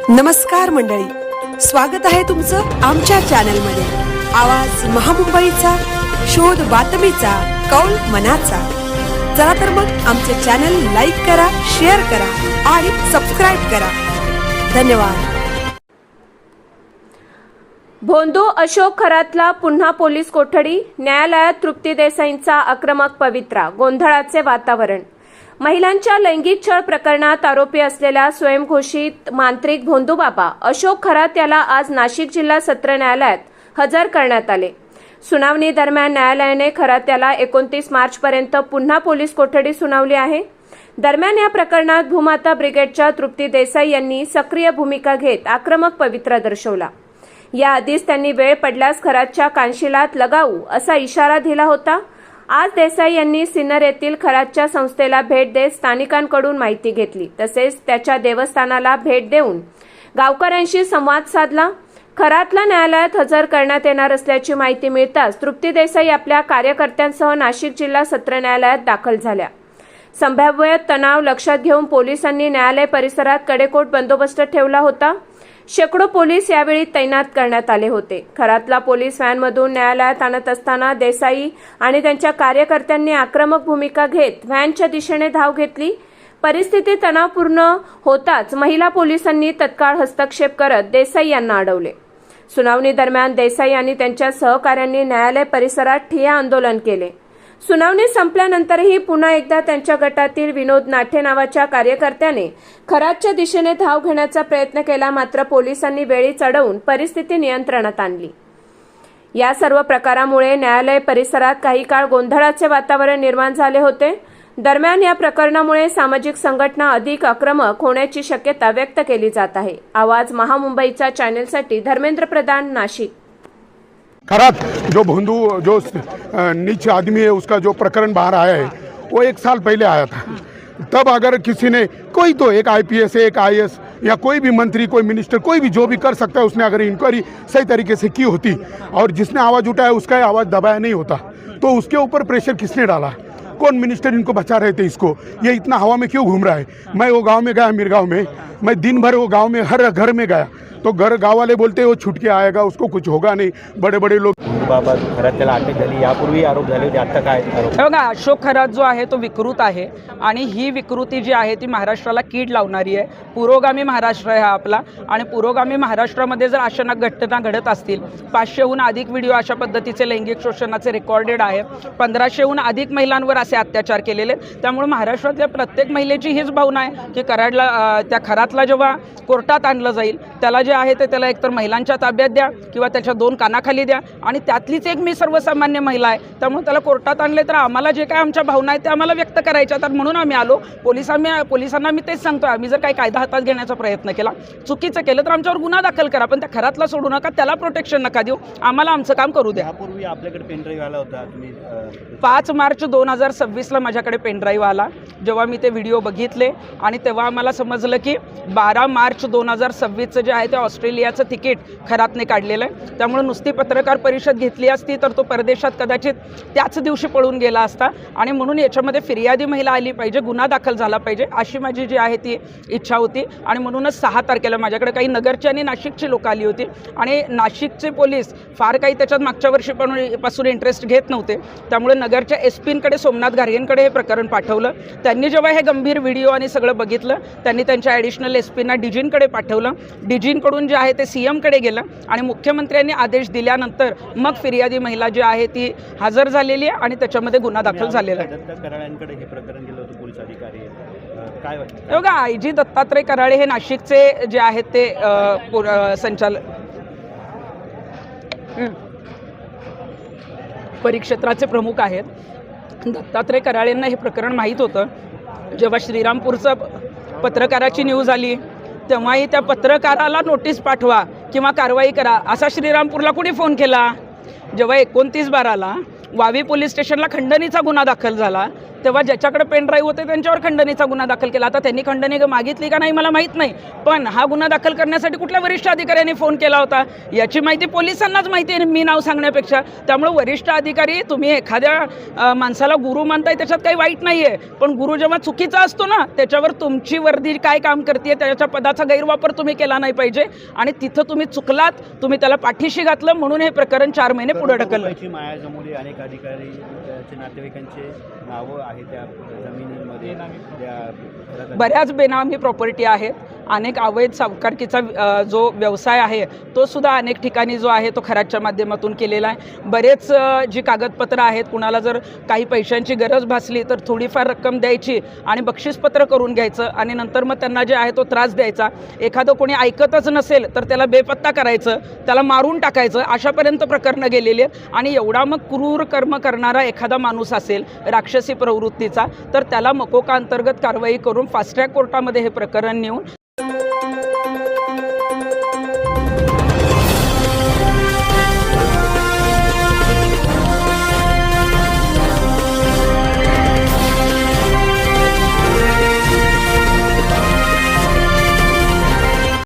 नमस्कार मंडळी, स्वागत आहे तुमचं आमच्या चॅनलमध्ये। आवाज महामुंबईचा, शोध बातमीचा, कौल मनाचा। चला तर मग आमचे चॅनल लाईक करा, शेअर करा आणि सबस्क्राइब करा। धन्यवाद। भोंदू अशोक खरातला पुन्हा पोलीस कोठडी, न्यायालयात तृप्ती देसाईंचा आक्रमक पवित्रा, गोंधळाचे वातावरण। महिलांच्या लैंगिक छळ प्रकरणात आरोपी असलेला स्वयंघोषित मांत्रिक भोंदूबाबा अशोक खरात याला आज नाशिक जिल्हा सत्र न्यायालयात हजर करण्यात आले। सुनावणी दरम्यान न्यायालयाने खरात याला 29 मार्चपर्यंत पुन्हा पोलीस कोठडी सुनावली आहे। दरम्यान या प्रकरणात भूमाता ब्रिगेडच्या तृप्ती देसाई यांनी सक्रिय भूमिका घेत आक्रमक पवित्रा दर्शवला। याआधीच त्यांनी वेळ पडल्यास खरातच्या कानशिलात लगावू असा इशारा दिला होता। आज देसाई यांनी सिन्नर येथील खरातच्या संस्थेला भेट देत स्थानिकांकडून माहिती घेतली, तसेच त्याच्या देवस्थानाला भेट देऊन गावकऱ्यांशी संवाद साधला। खरातला न्यायालयात हजर करण्यात येणार असल्याची माहिती मिळताच तृप्ती देसाई आपल्या कार्यकर्त्यांसह नाशिक जिल्हा सत्र न्यायालयात दाखल झाल्या। संभाव्य तणाव लक्षात घेऊन पोलिसांनी न्यायालय परिसरात कडेकोट बंदोबस्त ठेवला होता। शेकडो पोलीस यावेळी तैनात करण्यात आले होते। खरातला पोलीस व्हॅनमधून न्यायालयात आणत असताना देसाई आणि त्यांच्या कार्यकर्त्यांनी आक्रमक भूमिका घेत व्हॅनच्या दिशेने धाव घेतली। परिस्थिती तणावपूर्ण होताच महिला पोलिसांनी तत्काळ हस्तक्षेप करत देसाई यांना अडवले। सुनावणी दरम्यान देसाई आणि त्यांच्या सहकाऱ्यांनी न्यायालय परिसरात ठिय्या आंदोलन केले। सुनावणी संपल्यानंतरही पुन्हा एकदा त्यांच्या गटातील विनोद नाठे नावाच्या कार्यकर्त्याने खरातच्या दिशेने धाव घेण्याचा प्रयत्न केला, मात्र पोलिसांनी वेळीच अडवून परिस्थिती नियंत्रणात आणली। या सर्व प्रकारामुळे न्यायालय परिसरात काही काळ गोंधळाचे वातावरण निर्माण झाले होते। दरम्यान या प्रकरणामुळे सामाजिक संघटना अधिक आक्रमक होण्याची शक्यता व्यक्त केली जात आहे। आवाज महामुंबईच्या चॅनलसाठी धर्मेंद्र प्रधान, नाशिक। खरात जो भोंदू जो नीच आदमी है, उसका जो प्रकरण बाहर आया है वो 1 साल पहले आया था। तब अगर किसी ने कोई तो एक IPS एक IAS या कोई भी मंत्री, कोई मिनिस्टर, कोई भी जो भी कर सकता है, उसने अगर इंक्वायरी सही तरीके से की होती और जिसने आवाज़ उठाया उसका आवाज़ दबाया नहीं होता, तो उसके ऊपर प्रेशर किसने डाला? कौन मिनिस्टर इनको बचा रहे थे? इसको ये इतना हवा में क्यों घूम रहा है? मैं वो गांव में गया, मीरगांव में, मैं दिन भर वो गांव में हर घर में गया, तो गांव वाले बोलते वो छूट के आएगा, उसको कुछ होगा नहीं। बड़े बड़े लोग बाबा खरात त्याला अटक झाली, यापूर्वी आरोप झाले होते, आता काय आरोप? बघा, अशोक खरात जो आहे तो विकृत आहे आणि ही विकृती जी आहे ती महाराष्ट्राला कीड लावणारी आहे। पुरोगामी महाराष्ट्र आहे हा आपला, आणि पुरोगामी महाराष्ट्रामध्ये जर अशा घटना घडत असतील, 500हून अधिक व्हिडिओ अशा पद्धतीचे लैंगिक शोषणाचे रेकॉर्डेड आहे, 1500हून अधिक महिलांवर असे अत्याचार केलेले। त्यामुळे महाराष्ट्रातल्या प्रत्येक महिलेची हीच भावना आहे की त्या खरातला जेव्हा कोर्टात आणलं जाईल, त्याला जे आहे ते त्याला एकतर महिलांच्या ताब्यात द्या किंवा त्याच्या 2 कानाखाली द्या, आणि त्यातलीच एक मी सर्वसामान्य महिला आहे, त्यामुळे त्याला कोर्टात आणले तर आम्हाला जे काय आमच्या भावना आहेत ते आम्हाला व्यक्त करायच्या आहेत, म्हणून आम्ही आलो। पोलिसांना मी तेच सांगतो, आम्ही जर काही कायदा हातात घेण्याचा प्रयत्न केला, चुकीचं केलं तर आमच्यावर गुन्हा दाखल करा, पण त्या खरातला सोडू नका, त्याला प्रोटेक्शन नका देऊ, आम्हाला आमचं काम करू द्या। यापूर्वी आपल्याकडे पेनड्राईव्ह आला होता, तुम्ही 5 मार्च 2026ला माझ्याकडे पेनड्राईव्ह आला। जेव्हा मी ते व्हिडिओ बघितले आणि तेव्हा आम्हाला समजलं की 12 मार्च 2026चं जे आहे ते ऑस्ट्रेलियाचं तिकीट खरातने काढलेलं आहे। त्यामुळे नुसती पत्रकार परिषद घेतली असती तर तो परदेशात कदाचित त्याच दिवशी पळून गेला असता, आणि म्हणून याच्यामध्ये फिर्यादी महिला आली पाहिजे, गुन्हा दाखल झाला पाहिजे, अशी माझी जी आहे ती इच्छा होती। आणि म्हणूनच 6 तारखेला माझ्याकडे काही नगरची आणि नाशिकची लोक आली होती, आणि नाशिकचे पोलीस फार काही त्याच्यात मागच्या वर्षीपासून इंटरेस्ट घेत नव्हते। त्यामुळे नगरच्या SP-कडे, सोमनाथ घारगेंकडे हे प्रकरण पाठवलं। त्यांनी जेव्हा हे गंभीर व्हिडिओ आणि सगळं बघितलं, त्यांनी त्यांच्या ॲडिशनल SP-ना DG-कडे पाठवलं। DG-कडून जे आहे ते CM-कडे गेलं, आणि मुख्यमंत्र्यांनी आदेश दिल्यानंतर मग फिर्यादी महिला जी आहे ती हजर झालेली आहे आणि त्याच्यामध्ये गुन्हा दाखल झालेला आहे। कराळ्यांकडे हे प्रकरण गेलं होतं, पोलीस अधिकारी काय वाटतं? बघा, IG दत्तात्रय कराळे हे नाशिकचे जे आहेत ते संचालक परिक्षेत्राचे प्रमुख आहेत। दत्तात्रय कराळेंना हे प्रकरण माहीत होतं। जेव्हा श्रीरामपूरचं पत्रकाराची न्यूज आली तेव्हाही त्या पत्रकाराला नोटीस पाठवा किंवा कारवाई करा असा श्रीरामपूरला कोणी फोन केला? जेव्हा 29/12ला वावी पोलीस स्टेशनला खंडणीचा गुन्हा दाखल झाला, तेव्हा ज्याच्याकडे पेन ड्राईव्ह होते त्यांच्यावर खंडणीचा गुन्हा दाखल केला. आता त्यांनी खंडणी मागितली का नाही मला माहीत नाही, पण हा गुन्हा दाखल करण्यासाठी कुठल्या वरिष्ठ अधिकाऱ्यांनी फोन केला होता याची माहिती पोलिसांनाच माहिती आहे, मी नाव सांगण्यापेक्षा. त्यामुळे वरिष्ठ अधिकारी, तुम्ही एखाद्या माणसाला गुरु मानताय त्याच्यात काही वाईट नाही आहे, पण गुरु जेव्हा चुकीचा असतो ना त्याच्यावर तुमची वर्दी काय काम करते त्याच्या पदाचा गैरवापर तुम्ही केला नाही पाहिजे आणि तिथं तुम्ही चुकलात, तुम्ही त्याला पाठीशी घातलं म्हणून हे प्रकरण 4 महिने पुढे ढकललं. माया जमवली, अनेक अधिकारी नातेवाईकांचे नावं आहेत त्या जमिनीमध्ये, बऱ्याच बेनामी प्रॉपर्टी आहेत, अनेक अवैध सावकारकीचा जो व्यवसाय आहे तो सुद्धा अनेक ठिकाणी जो आहे तो खराच्या माध्यमातून केलेला आहे. बरेच जी कागदपत्रं आहेत, कुणाला जर काही पैशांची गरज भासली तर थोडीफार रक्कम द्यायची आणि बक्षीसपत्र करून घ्यायचं आणि नंतर मग त्यांना जे आहे तो त्रास द्यायचा. एखादं कोणी ऐकतच नसेल तर त्याला बेपत्ता करायचं, त्याला मारून टाकायचं, अशापर्यंत प्रकरणं गेलेली आहेत. आणि एवढा मग क्रूर कर्म करणारा एखादा माणूस असेल राक्षसी प्रवृत्तीचा तर त्याला मकोका अंतर्गत कारवाई करून फास्ट ट्रॅक कोर्टामध्ये हे प्रकरण नेऊन